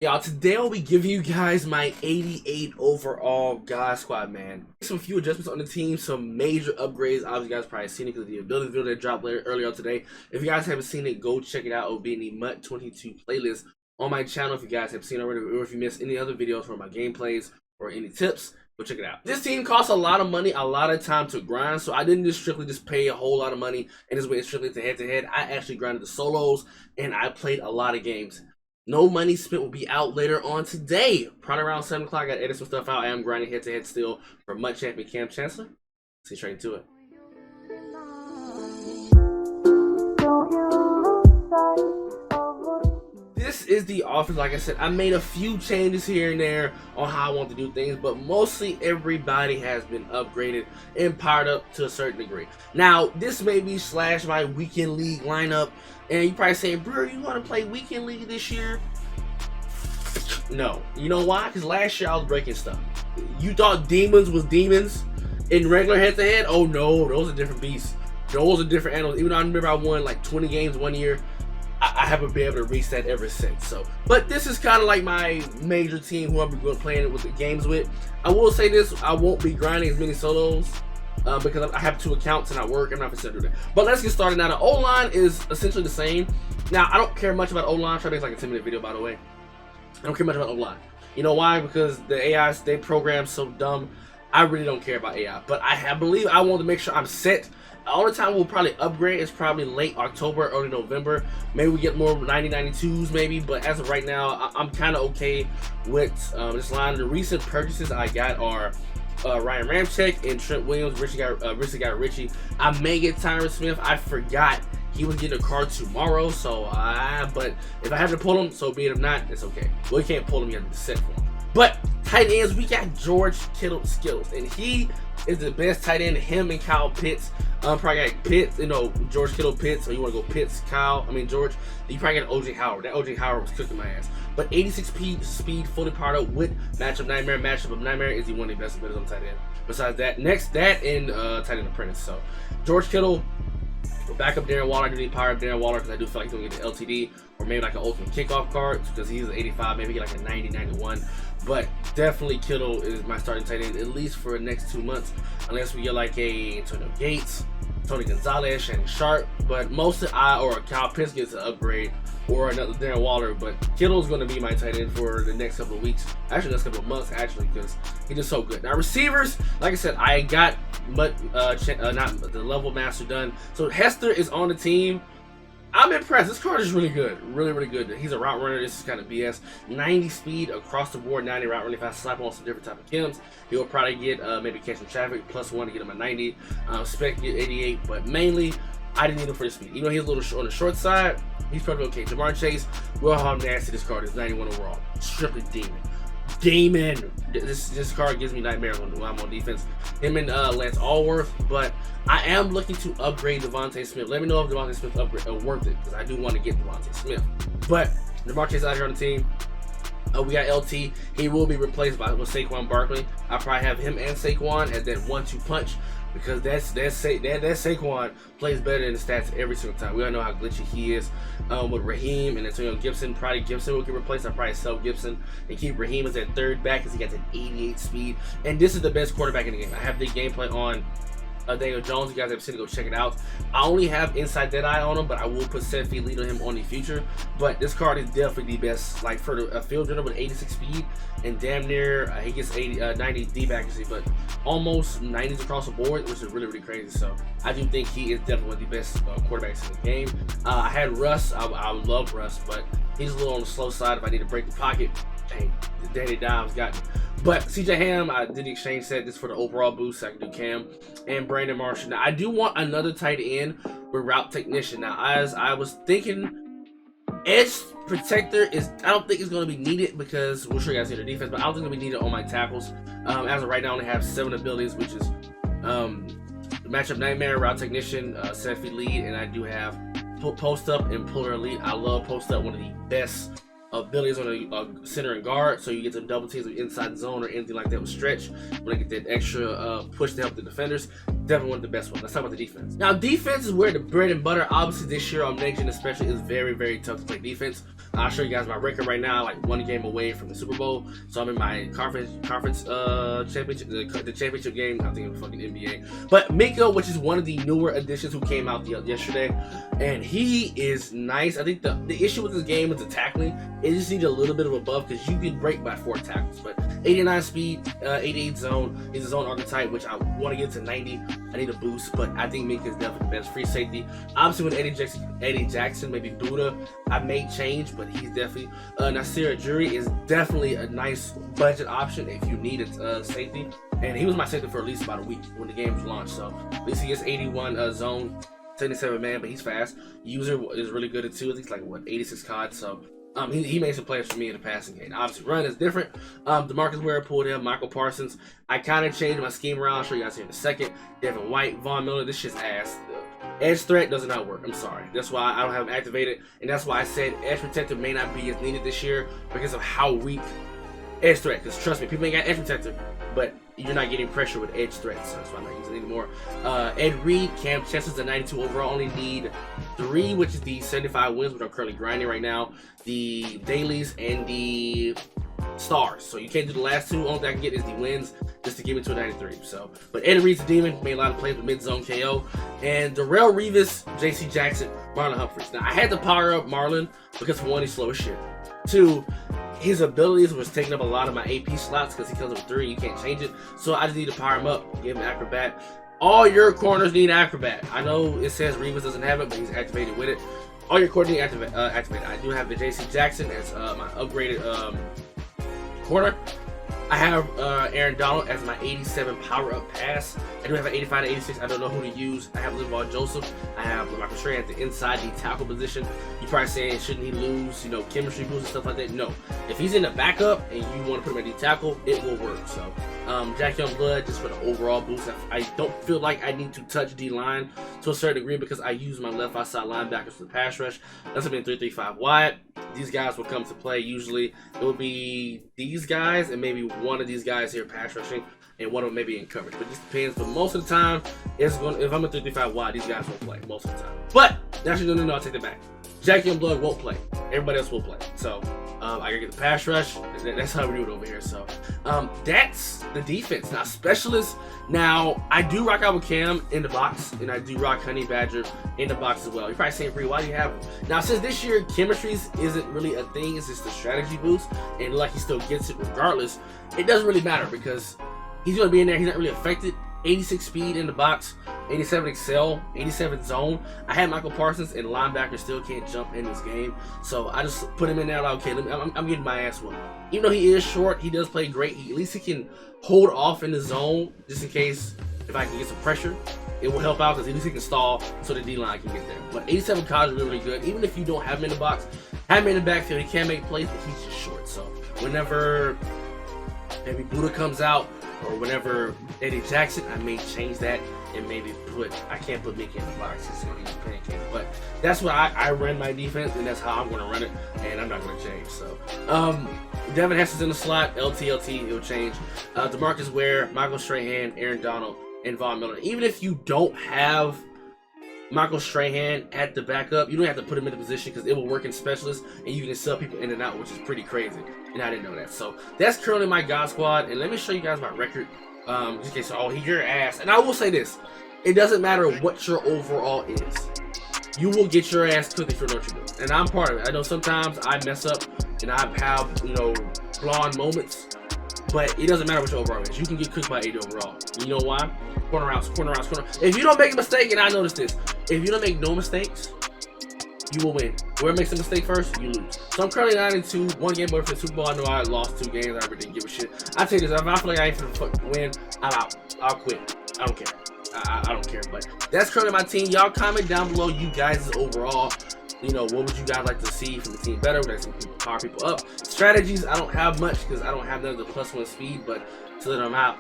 Y'all, today I'll be giving you guys my 88 overall God Squad, man. Some few adjustments on the team, some major upgrades. Obviously, you guys probably seen it because the ability video that dropped earlier today. If you guys haven't seen it, go check it out. It'll be in the MUT 22 playlist on my channel if you guys have seen it already, or if you missed any other videos from my gameplays or any tips, go check it out. This team costs a lot of money, a lot of time to grind, so I didn't just strictly pay a whole lot of money and just went strictly to head-to-head. I actually grinded the solos, and I played a lot of games. No money spent will be out later on today. Probably around 7 o'clock. I gotta edit some stuff out. I am grinding head-to-head still for MUT champion Cam Chancellor. Let's get straight into it. This is the offense. Like I said, I made a few changes here and there on how I want to do things, but mostly everybody has been upgraded and powered up to a certain degree. Now, this may be slash my weekend league lineup, and you probably saying, bro, you want to play weekend league this year? No. You know why? Because last year I was breaking stuff. You thought demons was demons in regular head-to-head? Oh no, those are different beasts. Those are different animals. Even though I remember I won like 20 games one year, I haven't been able to reach that ever since. So, but this is kind of like my major team who I'll be playing with the games with. I will say this: I won't be grinding as many solos because I have 2 accounts and I work. I'm not going to do that. But let's get started now. The O line is essentially the same. Now, I don't care much about O line. Try to make like a 10-minute video, by the way. I don't care much about O line. You know why? Because the AIs they program so dumb. I really don't care about AI. But I believe I want to make sure I'm set. The only time we'll probably upgrade is probably late October, early November. Maybe we get more 90-92s maybe, but as of right now, I'm kind of okay with this line. The recent purchases I got are Ryan Ramczyk and Trent Williams. Richie got Richie. I may get Tyron Smith. I forgot he was getting a card tomorrow, so but if I have to pull him, so be it. If not, it's okay. Well, you can't pull him, you have to set for him. But tight ends, we got George Kittle Skittles, and he is the best tight end. Him and Kyle Pitts. Probably got Pitts, George Kittle Pitts, or you want to go Pitts, George. You probably got OJ Howard. That OJ Howard was cooking my ass. But 86 speed, fully powered up with matchup of nightmare is he one of the best abilities on tight end. Besides that, next that and tight end apprentice. So George Kittle. We'll back up Darren Waller. I do need power up Darren Waller because I do feel like he's going to get the LTD or maybe like an ultimate kickoff card because he's an 85, maybe get like a 90, 91. But definitely Kittle is my starting tight end at least for the next 2 months, unless we get like a Antonio Gates, Tony Gonzalez, Shannon Sharp. But mostly or Kyle Pitts gets an upgrade or another Darren Waller. But Kittle's going to be my tight end for the next couple of weeks, actually next couple of months actually, because he's just so good. Now receivers, like I said, I got not the level master done. So Hester is on the team. I'm impressed. This card is really good. Really good. He's a route runner. This is kind of BS. 90 speed across the board, 90 route running. If I slap on some different type of chems, he'll probably get maybe catching traffic, +1 to get him a 90. Spec get 88, but mainly I didn't need him for the speed. Even though he's a little on the short side, he's probably okay. Jamar Chase, well, how nasty this card is. 91 overall. Strictly demon. This card gives me nightmares when I'm on defense. Him and Lance Allworth, but I am looking to upgrade Devontae Smith. Let me know if Devontae Smith upgrade worth it, because I do want to get Devontae Smith. But Jamar Chase out here on the team. We got LT. He will be replaced with Saquon Barkley. I probably have him and Saquon as that 1-2 punch, because that Saquon plays better in the stats every single time. We all know how glitchy he is with Raheem and Antonio Gibson. Probably Gibson will get replaced. I'll probably sell Gibson and keep Raheem as that third back because he got that 88 speed. And this is the best quarterback in the game. I have the gameplay on Daniel Jones. You guys have seen it, go check it out. I only have inside dead eye on him, but I will put 7 feet lead on him on the future. But this card is definitely the best, like for a field runner with 86 speed and damn near he gets 90 deep accuracy, but almost 90s across the board, which is really crazy. So I do think he is definitely one of the best quarterbacks in the game. I had Russ. I love Russ, but he's a little on the slow side. If I need to break the pocket, dang, Danny Dimes got me. But CJ Ham, I did the exchange set. This for the overall boost. So I can do Cam and Brandon Marshall. Now I do want another tight end with route technician. Now as I was thinking, edge protector is, I don't think it's going to be needed because we'll show you guys here the defense, but I don't think it'll be needed on my tackles. As of right now, I only have 7 abilities, which is matchup nightmare, route technician, 7 feet lead, and I do have post up and puller elite. I love post up, one of the best abilities on a center and guard, so you get some double teams with inside zone or anything like that with stretch. When I get that extra push to help the defenders, definitely one of the best ones. Let's talk about the defense. Now, defense is where the bread and butter. Obviously, this year on next gen especially is very, very tough to play defense. I'll show you guys my record right now, like 1 game away from the Super Bowl. So I'm in my conference championship, the championship game. I think it was fucking NBA. But Mika, which is one of the newer additions who came out yesterday, and he is nice. I think the issue with this game is the tackling. It just needs a little bit of a buff because you can break by 4 tackles. But 89 speed, 88 zone. He's a zone archetype, which I want to get to 90. I need a boost, but I think Mika is definitely the best free safety. Obviously, with Eddie Jackson, maybe Buddha, I may change, but he's definitely Nasir Ajuri is definitely a nice budget option if you need a safety. And he was my safety for at least about a week when the game was launched. So at least he gets 81 zone, 77 man, but he's fast. User is really good at too. I think it's like what 86 COD. So he made some plays for me in the passing game. Obviously, run is different. DeMarcus Ware pulled him. Michael Parsons. I kind of changed my scheme around. I'll show you guys here in a second. Devin White, Von Miller. This shit's ass. Edge threat does not work. I'm sorry. That's why I don't have him activated, and that's why I said edge protector may not be as needed this year because of how weak edge threat. Because trust me, people ain't got edge protector, but you're not getting pressure with edge threats. So that's why I'm not using it anymore. Ed Reed, Cam Chancellor's the 92 overall. Only need 3, which is the 75 wins, which I'm currently grinding right now. The dailies and the stars. So you can't do the last 2. Only thing I can get is the wins just to give me to a 93. So, but Ed Reed's a demon. Made a lot of plays with mid-zone KO. And Darrell Revis, JC Jackson, Marlon Humphreys. Now, I had to power up Marlon because, for one, he's slow as shit. 2, his abilities was taking up a lot of my AP slots because he kills with 3. You can't change it. So I just need to power him up, give him Acrobat. All your corners need Acrobat. I know it says Revis doesn't have it, but he's activated with it. All your corners need activated. I do have the JC Jackson as my upgraded corner. I have Aaron Donald as my 87 power-up pass. I do have an 85 to 86. I don't know who to use. I have Linval Joseph. I have Michael Strahan at the inside the tackle position. You're probably saying, shouldn't he lose, chemistry boost and stuff like that? No. If he's in the backup and you want to put him at the tackle, it will work. So, Jack Youngblood, just for the overall boost. I don't feel like I need to touch D-line to a certain degree because I use my left outside linebackers for the pass rush. That's been 3-3-5 wide. These guys will come to play. Usually, it will be these guys and maybe one of these guys here pass rushing, and one of them maybe in coverage. But it just depends. But most of the time, if I'm a 3-3-5 wide, these guys won't play most of the time. But actually, no, I'll take that back. Jack Youngblood won't play. Everybody else will play. So I gotta get the pass rush. That's how we do it over here. So that's the defense. Now specialists. Now I do rock out with Cam in the box, and I do rock Honey Badger in the box as well. You're probably saying, "Bree, why do you have them?" Now since this year chemistries isn't really a thing, it's just a strategy boost, and like he still gets it regardless. It doesn't really matter because he's gonna be in there. He's not really affected. 86 speed in the box, 87 excel, 87 zone. I had Michael Parsons, and linebacker still can't jump in this game, so I just put him in there. Like, okay, I'm getting my ass whooped. Even though he is short, he does play great. At least he can hold off in the zone just in case if I can get some pressure. It will help out because at least he can stall so the D-line can get there. But 87 COD is really, really good. Even if you don't have him in the box, have him in the backfield. He can make plays, but he's just short. So whenever maybe Buddha comes out, or whenever Eddie Jackson, I may change that and maybe I can't put Mickey in the box. He's going to be pancake. But that's what I run my defense, and that's how I'm going to run it, and I'm not going to change. So, Devin Hester's in the slot, LT, it'll change. DeMarcus Ware, Michael Strahan, Aaron Donald, and Von Miller. Even if you don't have Michael Strahan at the backup, you don't have to put him in the position because it will work in specialists, and you can sub people in and out, which is pretty crazy. And I didn't know that. So that's currently my God squad, and let me show you guys my record. Just in case, oh, your ass. And I will say this: it doesn't matter what your overall is. You will get your ass cooked if you know what you're doing. And I'm part of it. I know sometimes I mess up and I have, blonde moments, but it doesn't matter what your overall is. You can get cooked by 80 overall. You know why? Corner routes. If you don't make a mistake, and I noticed this, if you don't make no mistakes, you will win. Whoever makes a mistake first, you lose. So I'm currently 9-2, 1 game away from the Super Bowl. I know I lost 2 games. I really didn't give a shit. I tell you this, if I feel like I ain't finna win, I'm out. I'll quit. I don't care. I don't care. But that's currently my team. Y'all comment down below you guys' overall. What would you guys like to see from the team better? Would I see people power people up? Strategies, I don't have much because I don't have none of the +1 speed, but to let them out,